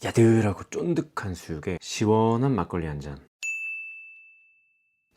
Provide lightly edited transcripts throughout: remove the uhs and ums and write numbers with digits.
야들하고 쫀득한 수육에 시원한 막걸리 한 잔.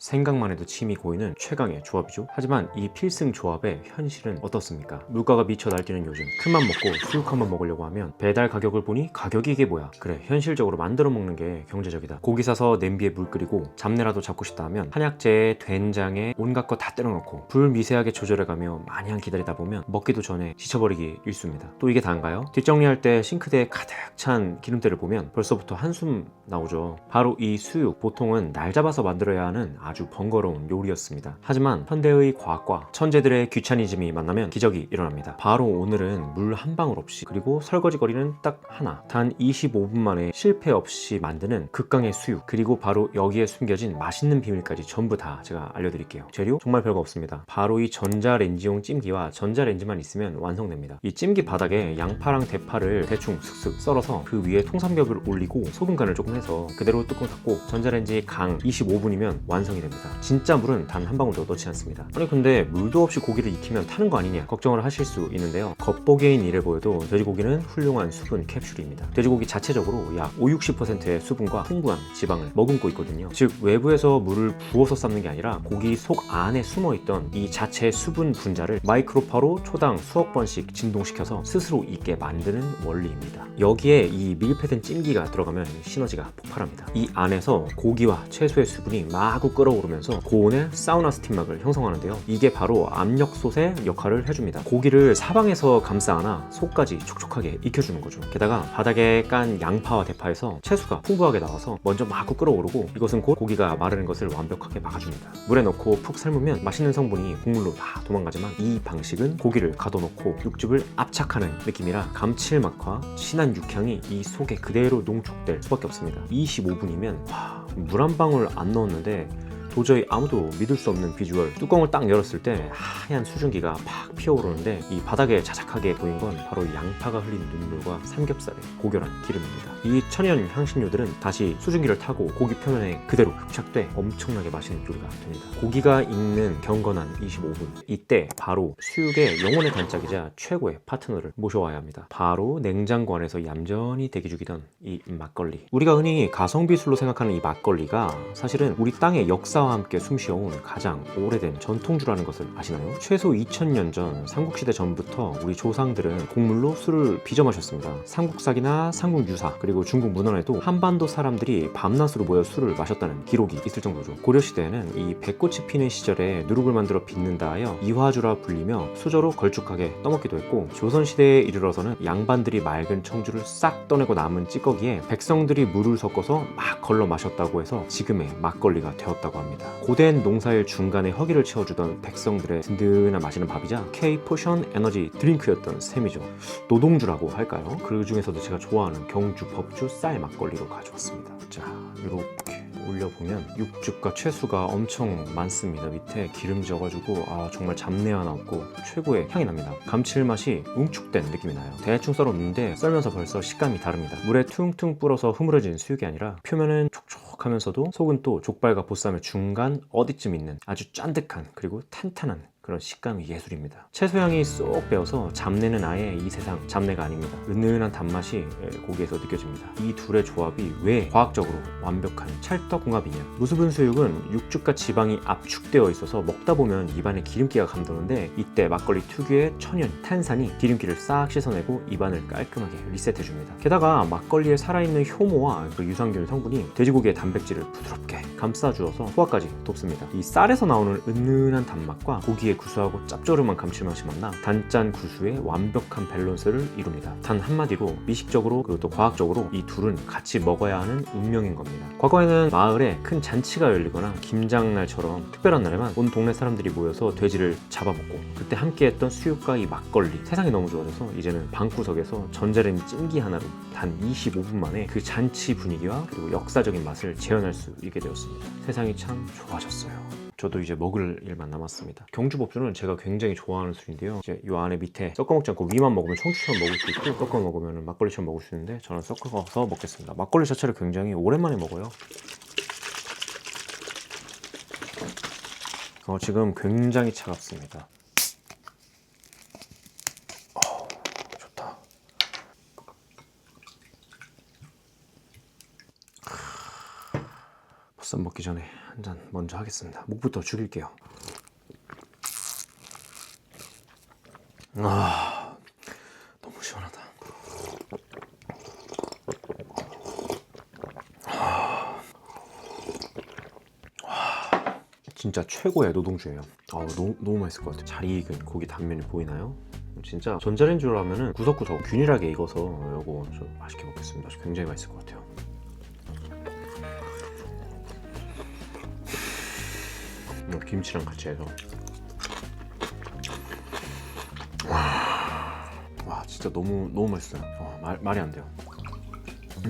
생각만 해도 침이 고이는 최강의 조합이죠. 하지만 이 필승 조합의 현실은 어떻습니까? 물가가 미쳐 날뛰는 요즘 큰맘 먹고 수육 한번 먹으려고 하면 배달 가격을 보니 가격이 이게 뭐야. 그래, 현실적으로 만들어 먹는 게 경제적이다. 고기 사서 냄비에 물 끓이고 잡내라도 잡고 싶다 하면 한약재에 된장에 온갖 거 다 때려넣고 불 미세하게 조절해가며 마냥 기다리다 보면 먹기도 전에 지쳐버리기 일쑤입니다. 또 이게 다인가요? 뒷정리할 때 싱크대에 가득 찬 기름때를 보면 벌써부터 한숨 나오죠. 바로 이 수육, 보통은 날 잡아서 만들어야 하는 아주 번거로운 요리였습니다. 하지만 현대의 과학과 천재들의 귀차니즘이 만나면 기적이 일어납니다. 바로 오늘은 물 한 방울 없이, 그리고 설거지 거리는 딱 하나, 단 25분 만에 실패 없이 만드는 극강의 수육, 그리고 바로 여기에 숨겨진 맛있는 비밀까지 전부 다 제가 알려드릴게요. 재료 정말 별거 없습니다. 바로 이 전자레인지용 찜기와 전자레인지만 있으면 완성됩니다. 이 찜기 바닥에 양파랑 대파를 대충 슥슥 썰어서 그 위에 통삼겹을 올리고 소금 간을 조금 해서 그대로 뚜껑 닫고 전자레인지 강 25분이면 완성이 됩니다. 진짜 물은 단 한 방울도 넣지 않습니다. 아니 근데 물도 없이 고기를 익히면 타는 거 아니냐 걱정을 하실 수 있는데요. 겉보기엔 이래 보여도 돼지고기는 훌륭한 수분 캡슐입니다. 돼지고기 자체적으로 약 50~60%의 수분과 풍부한 지방을 머금고 있거든요. 즉 외부에서 물을 부어서 삶는 게 아니라 고기 속 안에 숨어있던 이 자체의 수분 분자를 마이크로파로 초당 수억 번씩 진동시켜서 스스로 익게 만드는 원리입니다. 여기에 이 밀폐된 찜기가 들어가면 시너지가 폭발합니다. 이 안에서 고기와 채소의 수분이 마구 끓어오르면서 고온의 사우나 스팀막을 형성하는데요. 이게 바로 압력솥의 역할을 해줍니다. 고기를 사방에서 감싸 안아 속까지 촉촉하게 익혀주는 거죠. 게다가 바닥에 깐 양파와 대파에서 채수가 풍부하게 나와서 먼저 마구 끓어오르고 이것은 곧 고기가 마르는 것을 완벽하게 막아줍니다. 물에 넣고 푹 삶으면 맛있는 성분이 국물로 다 도망가지만 이 방식은 고기를 가둬놓고 육즙을 압착하는 느낌이라 감칠맛과 진한 육향이 이 속에 그대로 농축될 수밖에 없습니다. 25분이면 물 한 방울 안 넣었는데 도저히 아무도 믿을 수 없는 비주얼. 뚜껑을 딱 열었을 때 하얀 수증기가 팍 피어오르는데 이 바닥에 자작하게 보인 건 바로 양파가 흘린 눈물과 삼겹살의 고결한 기름입니다. 이 천연 향신료들은 다시 수증기를 타고 고기 표면에 그대로 흡착돼 엄청나게 맛있는 요리가 됩니다. 고기가 익는 경건한 25분, 이때 바로 수육의 영혼의 단짝이자 최고의 파트너를 모셔와야 합니다. 바로 냉장고 안에서 얌전히 대기 중이던 이 막걸리. 우리가 흔히 가성비술로 생각하는 이 막걸리가 사실은 우리 땅의 역사와 함께 숨쉬어온 가장 오래된 전통주라는 것을 아시나요? 최소 2000년 전 삼국시대 전부터 우리 조상들은 곡물로 술을 빚어 마셨습니다. 삼국사기나 삼국유사, 그리고 중국 문헌에도 한반도 사람들이 밤낮으로 모여 술을 마셨다는 기록이 있을 정도죠. 고려시대에는 이 백꽃이 피는 시절에 누룩을 만들어 빚는다 하여 이화주라 불리며 수저로 걸쭉하게 떠먹기도 했고, 조선시대에 이르러서는 양반들이 맑은 청주를 싹 떠내고 남은 찌꺼기에 백성들이 물을 섞어서 막 걸러 마셨다고 해서 지금의 막걸리가 되었다고 합니다. 고된 농사일 중간에 허기를 채워주던 백성들의 든든한 마시는 밥이자 K-포션 에너지 드링크였던 셈이죠. 노동주라고 할까요? 그 중에서도 제가 좋아하는 경주 법주 쌀 막걸리로 가져왔습니다. 자, 이렇게 올려보면 육즙과 채수가 엄청 많습니다. 밑에 기름 져가지고 정말 잡내 하나 없고 최고의 향이 납니다. 감칠맛이 응축된 느낌이 나요. 대충 썰었는데 썰면서 벌써 식감이 다릅니다. 물에 퉁퉁 불어서 흐물어진 수육이 아니라 표면은 촉촉하면서도 속은 또 족발과 보쌈의 중간 어디쯤 있는 아주 짠득한 그리고 탄탄한 그런 식감이 예술입니다. 채소향이 쏙 배어서 잡내는 아예 이 세상 잡내가 아닙니다. 은은한 단맛이 고기에서 느껴집니다. 이 둘의 조합이 왜 과학적으로 완벽한 찰떡궁합이냐. 무수분 수육은 육즙과 지방이 압축되어 있어서 먹다 보면 입안에 기름기가 감도는데 이때 막걸리 특유의 천연 탄산이 기름기를 싹 씻어내고 입안을 깔끔하게 리셋해줍니다. 게다가 막걸리에 살아있는 효모와 그 유산균 성분이 돼지고기의 단백질을 부드럽게 감싸주어서 소화까지 돕습니다. 이 쌀에서 나오는 은은한 단맛과 고기의 구수하고 짭조름한 감칠맛이 만나 단짠 구수의 완벽한 밸런스를 이룹니다. 단 한마디로 미식적으로 그리고 또 과학적으로 이 둘은 같이 먹어야 하는 운명인 겁니다. 과거에는 마을에 큰 잔치가 열리거나 김장날처럼 특별한 날에만 온 동네 사람들이 모여서 돼지를 잡아먹고 그때 함께했던 수육과 이 막걸리, 세상이 너무 좋아져서 이제는 방구석에서 전자레인지 찜기 하나로 단 25분 만에 그 잔치 분위기와 그리고 역사적인 맛을 재현할 수 있게 되었습니다. 세상이 참 좋아졌어요. 저도 이제 먹을 일만 남았습니다. 경주법주는 제가 굉장히 좋아하는 술인데요. 이제 이 안에 밑에 섞어 먹지 않고 위만 먹으면 청주처럼 먹을 수 있고 섞어 먹으면 막걸리처럼 먹을 수 있는데 저는 섞어서 먹겠습니다. 막걸리 자체를 굉장히 오랜만에 먹어요. 지금 굉장히 차갑습니다. 좋다. 보쌈 먹기 전에 한 잔 먼저 하겠습니다. 목부터 죽일게요. 너무 시원하다. 진짜 최고의 노동주예요. 너무 맛있을 것 같아요. 잘 익은 고기 단면이 보이나요? 진짜 전자레인지로 하면은 구석구석 균일하게 익어서 이거 좀 맛있게 먹겠습니다. 굉장히 맛있을 것 같아요. 김치랑 같이 해서 와 진짜 너무 맛있어요. 말이 안 돼요.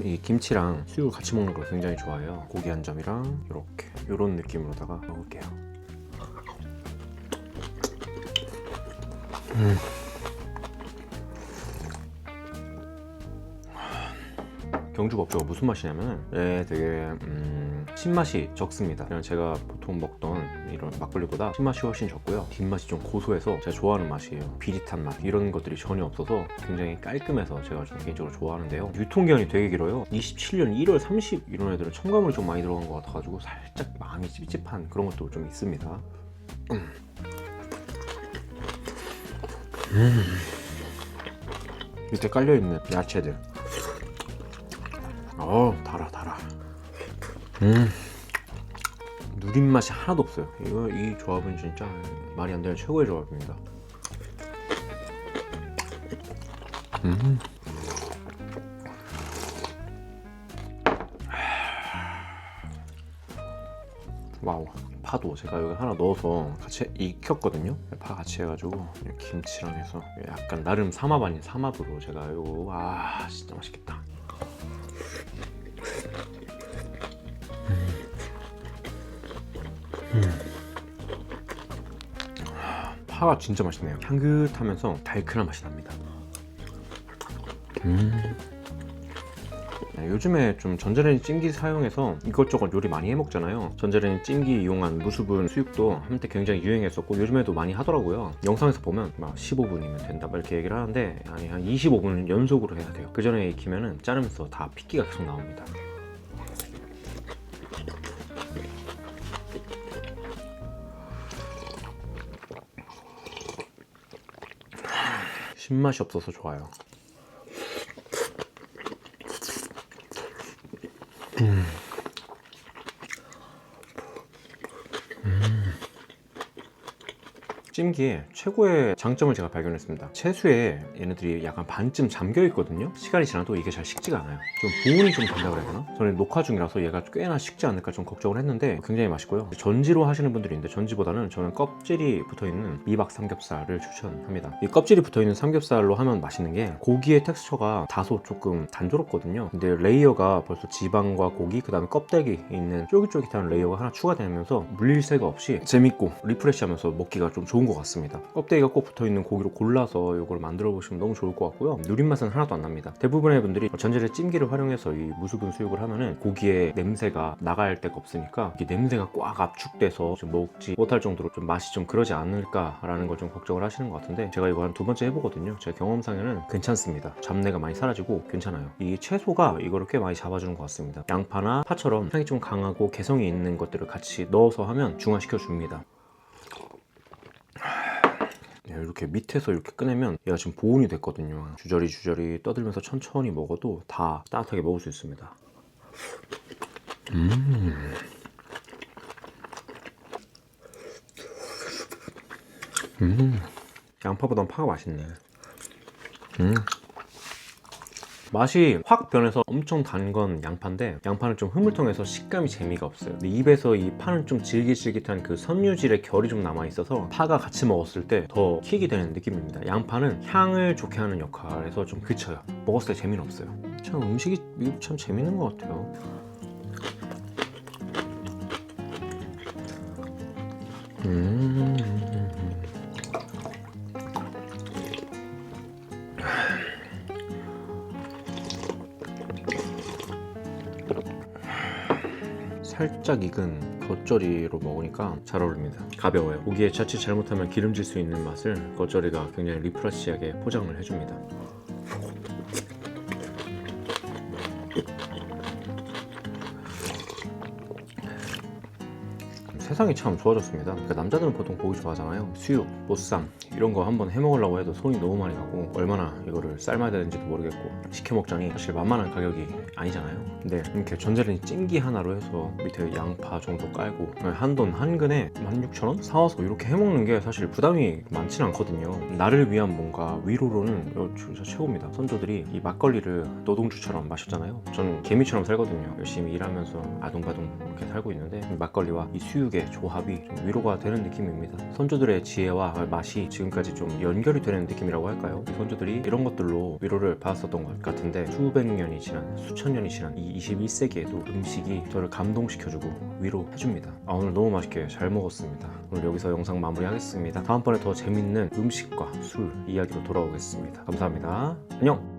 이 김치랑 수육을 같이 먹는 걸 굉장히 좋아해요. 고기 한 점이랑 이런 느낌으로다가 먹을게요. 경주법조가 무슨 맛이냐면 되게 신맛이 적습니다. 그냥 제가 보통 먹던 이런 막걸리보다 신맛이 훨씬 적고요. 뒷맛이 좀 고소해서 제가 좋아하는 맛이에요. 비릿한 맛 이런 것들이 전혀 없어서 굉장히 깔끔해서 제가 좀 개인적으로 좋아하는데요. 유통기한이 되게 길어요. 27년 1월 30 이런 애들은 첨가물이 좀 많이 들어간 것 같아가지고 살짝 마음이 찝찝한 그런 것도 좀 있습니다. 밑에 깔려있는 야채들 달아. 누린 맛이 하나도 없어요. 이 조합은 진짜 말이 안 되는 최고의 조합입니다. 와우. 파도 제가 여기 하나 넣어서 같이 익혔거든요. 파 같이 해가지고 김치랑 해서 약간 나름 삼합 아닌 삼합으로 제가 이거 진짜 맛있겠다. 파가 진짜 맛있네요. 향긋하면서 달큰한 맛이 납니다. 요즘에 좀 전자레인지 찜기 사용해서 이것저것 요리 많이 해먹잖아요. 전자레인지 찜기 이용한 무수분 수육도 한때 굉장히 유행했었고 요즘에도 많이 하더라고요. 영상에서 보면 막 15분이면 된다 이렇게 얘기를 하는데 아니 한 25분은 연속으로 해야 돼요. 그 전에 익히면은 자르면서 다 핏기가 계속 나옵니다. 신맛이 없어서 좋아요. 찜기의 최고의 장점을 제가 발견했습니다. 채수에 얘네들이 약간 반쯤 잠겨 있거든요. 시간이 지나도 이게 잘 식지가 않아요. 좀 보온이 좀 된다고 해야 되나? 저는 녹화 중이라서 얘가 꽤나 식지 않을까 좀 걱정을 했는데 굉장히 맛있고요. 전지로 하시는 분들이 있는데 전지보다는 저는 껍질이 붙어있는 미박 삼겹살을 추천합니다. 이 껍질이 붙어있는 삼겹살로 하면 맛있는 게 고기의 텍스처가 다소 조금 단조롭거든요. 근데 레이어가 벌써 지방과 고기 그 다음에 껍데기 있는 쫄깃쫄깃한 레이어가 하나 추가되면서 물릴 새가 없이 재밌고 리프레시하면서 먹기가 좀 좋은 것 같습니다. 껍데기가 꼭 붙어있는 고기로 골라서 이걸 만들어 보시면 너무 좋을 것 같고요. 누린 맛은 하나도 안 납니다. 대부분의 분들이 전자레인지 찜기를 활용해서 이 무수분 수육을 하면은 고기의 냄새가 나갈 데가 없으니까 이게 냄새가 꽉 압축돼서 좀 먹지 못할 정도로 좀 맛이 좀 그러지 않을까라는 걸 좀 걱정을 하시는 것 같은데 제가 이거 한 2번째 해보거든요. 제 경험상에는 괜찮습니다. 잡내가 많이 사라지고 괜찮아요. 이 채소가 이거를 꽤 많이 잡아주는 것 같습니다. 양파나 파처럼 향이 좀 강하고 개성이 있는 것들을 같이 넣어서 하면 중화시켜 줍니다. 이렇게 밑에서 이렇게 꺼내면 얘가 지금 보온이 됐거든요. 주저리 떠들면서 천천히 먹어도 다 따뜻하게 먹을 수 있습니다. 양파보단 파가 맛있네. 맛이 확 변해서 엄청 단 건 양파인데 양파는 좀 흐물통해서 식감이 재미가 없어요. 근데 입에서 이 파는 좀 질깃질깃한 그 섬유질의 결이 좀 남아있어서 파가 같이 먹었을 때 더 킥이 되는 느낌입니다. 양파는 향을 좋게 하는 역할에서 좀 그쳐요. 먹었을 때 재미는 없어요. 참 음식이 참 재밌는 것 같아요. 살짝 익은 겉절이로 먹으니까 잘 어울립니다. 가벼워요. 고기에 자칫 잘못하면 기름질 수 있는 맛을 겉절이가 굉장히 리프레시하게 포장을 해줍니다. 세상이 참 좋아졌습니다. 그러니까 남자들은 보통 고기 좋아하잖아요. 수육, 보쌈 이런 거 한번 해먹으려고 해도 손이 너무 많이 가고 얼마나 이거를 삶아야 되는지도 모르겠고 시켜 먹자니 사실 만만한 가격이 아니잖아요. 근데 이렇게 전자레인지 찜기 하나로 해서 밑에 양파 정도 깔고 한돈 한근에 16,000원? 사와서 이렇게 해먹는 게 사실 부담이 많지는 않거든요. 나를 위한 뭔가 위로로는 이거 진짜 최고입니다. 선조들이 이 막걸리를 노동주처럼 마셨잖아요. 저는 개미처럼 살거든요. 열심히 일하면서 아둥바둥 이렇게 살고 있는데 이 막걸리와 이 수육의 조합이 좀 위로가 되는 느낌입니다. 선조들의 지혜와 맛이 지금까지 좀 연결이 되는 느낌이라고 할까요? 이 선조들이 이런 것들로 위로를 받았었던 것 같은데 수백 년이 지난, 수천 년이 지난 이 21세기에도 음식이 저를 감동시켜주고 위로해줍니다. 오늘 너무 맛있게 잘 먹었습니다. 오늘 여기서 영상 마무리하겠습니다. 다음번에 더 재밌는 음식과 술 이야기로 돌아오겠습니다. 감사합니다. 안녕!